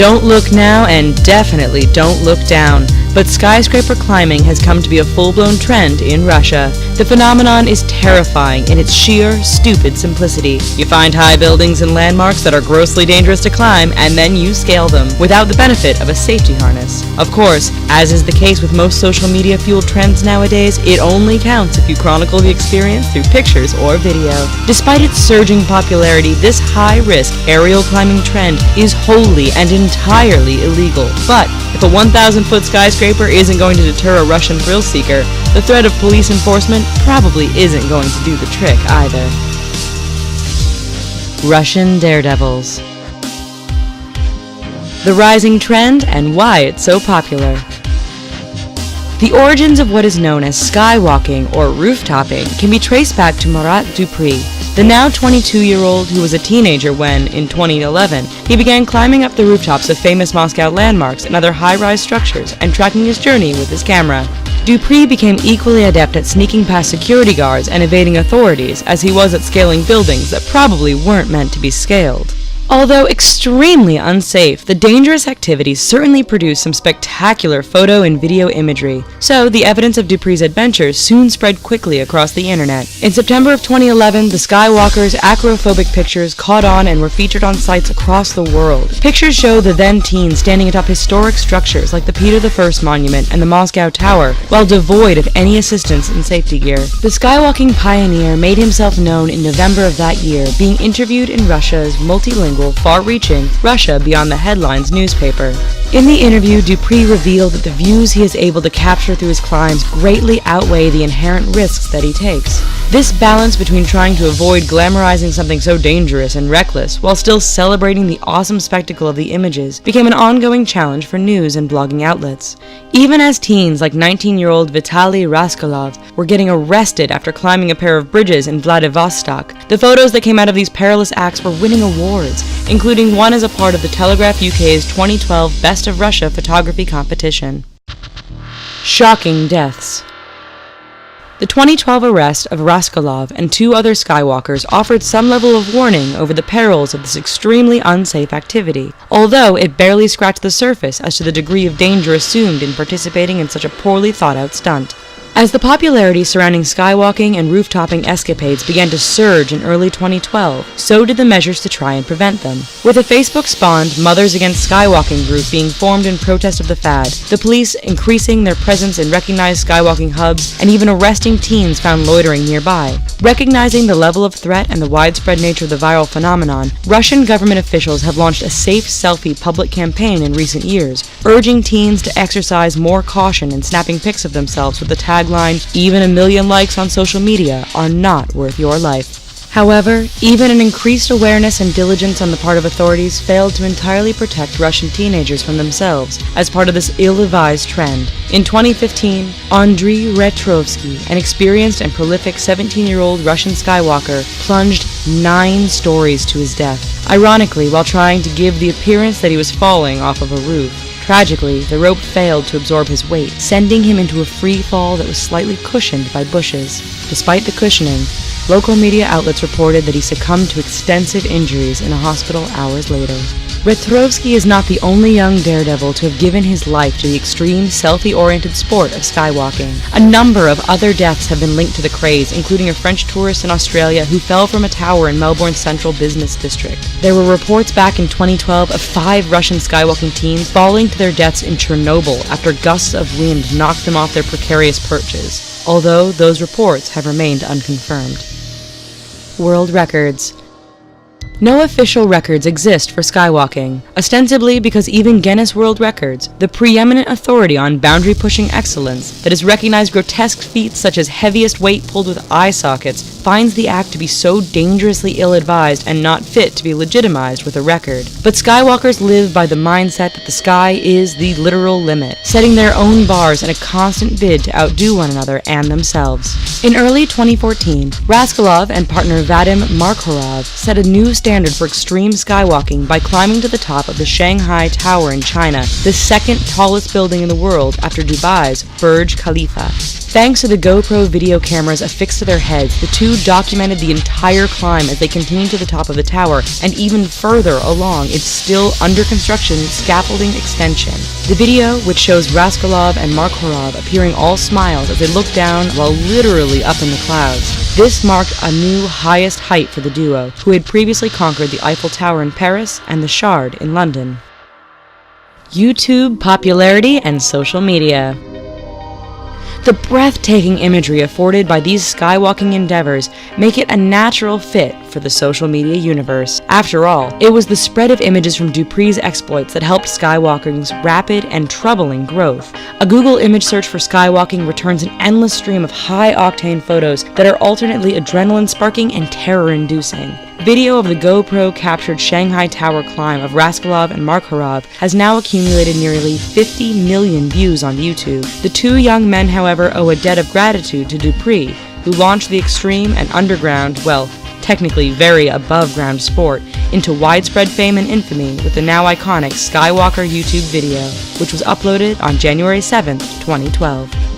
Don't look now, and definitely don't look down. But skyscraper climbing has come to be a full-blown trend in Russia. The phenomenon is terrifying in its sheer, stupid simplicity. You find high buildings and landmarks that are grossly dangerous to climb, and then you scale them, without the benefit of a safety harness. Of course, as is the case with most social media-fueled trends nowadays, it only counts if you chronicle the experience through pictures or video. Despite its surging popularity, this high-risk aerial climbing trend is wholly and entirely illegal. But if a 1,000-foot skyscraper isn't going to deter a Russian thrill seeker, the threat of police enforcement probably isn't going to do the trick either. Russian Daredevils. The rising trend and why it's so popular. The origins of what is known as skywalking or rooftopping can be traced back to Marat Dupree, the now 22-year-old who was a teenager when, in 2011, he began climbing up the rooftops of famous Moscow landmarks and other high-rise structures and tracking his journey with his camera. Dupree became equally adept at sneaking past security guards and evading authorities as he was at scaling buildings that probably weren't meant to be scaled. Although extremely unsafe, the dangerous activities certainly produced some spectacular photo and video imagery, so the evidence of Dupree's adventures soon spread quickly across the internet. In September of 2011, the Skywalker's acrophobic pictures caught on and were featured on sites across the world. Pictures show the then teen standing atop historic structures like the Peter I Monument and the Moscow Tower, while devoid of any assistance in safety gear. The skywalking pioneer made himself known in November of that year, being interviewed in Russia's multilingual, far-reaching Russia Beyond the Headlines newspaper. In the interview, Dupree revealed that the views he is able to capture through his climbs greatly outweigh the inherent risks that he takes. This balance between trying to avoid glamorizing something so dangerous and reckless while still celebrating the awesome spectacle of the images became an ongoing challenge for news and blogging outlets. Even as teens like 19-year-old Vitaly Raskolov were getting arrested after climbing a pair of bridges in Vladivostok, the photos that came out of these perilous acts were winning awards, including one as a part of the Telegraph UK's 2012 Best of Russia photography competition. Shocking deaths. The 2012 arrest of Raskolov and 2 other skywalkers offered some level of warning over the perils of this extremely unsafe activity, although it barely scratched the surface as to the degree of danger assumed in participating in such a poorly thought-out stunt. As the popularity surrounding skywalking and rooftopping escapades began to surge in early 2012, so did the measures to try and prevent them. With a Facebook-spawned Mothers Against Skywalking group being formed in protest of the fad, the police increasing their presence in recognized skywalking hubs, and even arresting teens found loitering nearby. Recognizing the level of threat and the widespread nature of the viral phenomenon, Russian government officials have launched a safe selfie public campaign in recent years, urging teens to exercise more caution in snapping pics of themselves with the tagline, "Even a million likes on social media are not worth your life." However, even an increased awareness and diligence on the part of authorities failed to entirely protect Russian teenagers from themselves as part of this ill-advised trend. In 2015, Andriy Retrovsky, an experienced and prolific 17-year-old Russian skywalker, plunged 9 stories to his death, ironically while trying to give the appearance that he was falling off of a roof. Tragically, the rope failed to absorb his weight, sending him into a free fall that was slightly cushioned by bushes. Despite the cushioning, local media outlets reported that he succumbed to extensive injuries in a hospital hours later. Retrovsky is not the only young daredevil to have given his life to the extreme, selfie-oriented sport of skywalking. A number of other deaths have been linked to the craze, including a French tourist in Australia who fell from a tower in Melbourne's central business district. There were reports back in 2012 of 5 Russian skywalking teens falling to their deaths in Chernobyl after gusts of wind knocked them off their precarious perches, although those reports have remained unconfirmed. World records. No official records exist for skywalking, ostensibly because even Guinness World Records, the preeminent authority on boundary-pushing excellence that has recognized grotesque feats such as heaviest weight pulled with eye sockets, finds the act to be so dangerously ill-advised and not fit to be legitimized with a record. But skywalkers live by the mindset that the sky is the literal limit, setting their own bars in a constant bid to outdo one another and themselves. In early 2014, Raskolov and partner Vadim Markhorov set a new standard for extreme skywalking by climbing to the top of the Shanghai Tower in China, the second tallest building in the world after Dubai's Burj Khalifa. Thanks to the GoPro video cameras affixed to their heads, the two documented the entire climb as they continued to the top of the tower and even further along its still under construction scaffolding extension. The video, which shows Raskolov and Markhorov appearing all smiles as they look down while literally up in the clouds. This marked a new highest height for the duo, who had previously conquered the Eiffel Tower in Paris and the Shard in London. YouTube popularity and social media. The breathtaking imagery afforded by these skywalking endeavors make it a natural fit for the social media universe. After all, it was the spread of images from Dupree's exploits that helped skywalking's rapid and troubling growth. A Google image search for skywalking returns an endless stream of high-octane photos that are alternately adrenaline-sparking and terror-inducing. Video of the GoPro-captured Shanghai Tower climb of Raskolov and Markhorov has now accumulated nearly 50 million views on YouTube. The two young men, however, owe a debt of gratitude to Dupree, who launched the extreme and underground, well, technically very above-ground sport, into widespread fame and infamy with the now iconic Skywalker YouTube video, which was uploaded on January 7th, 2012.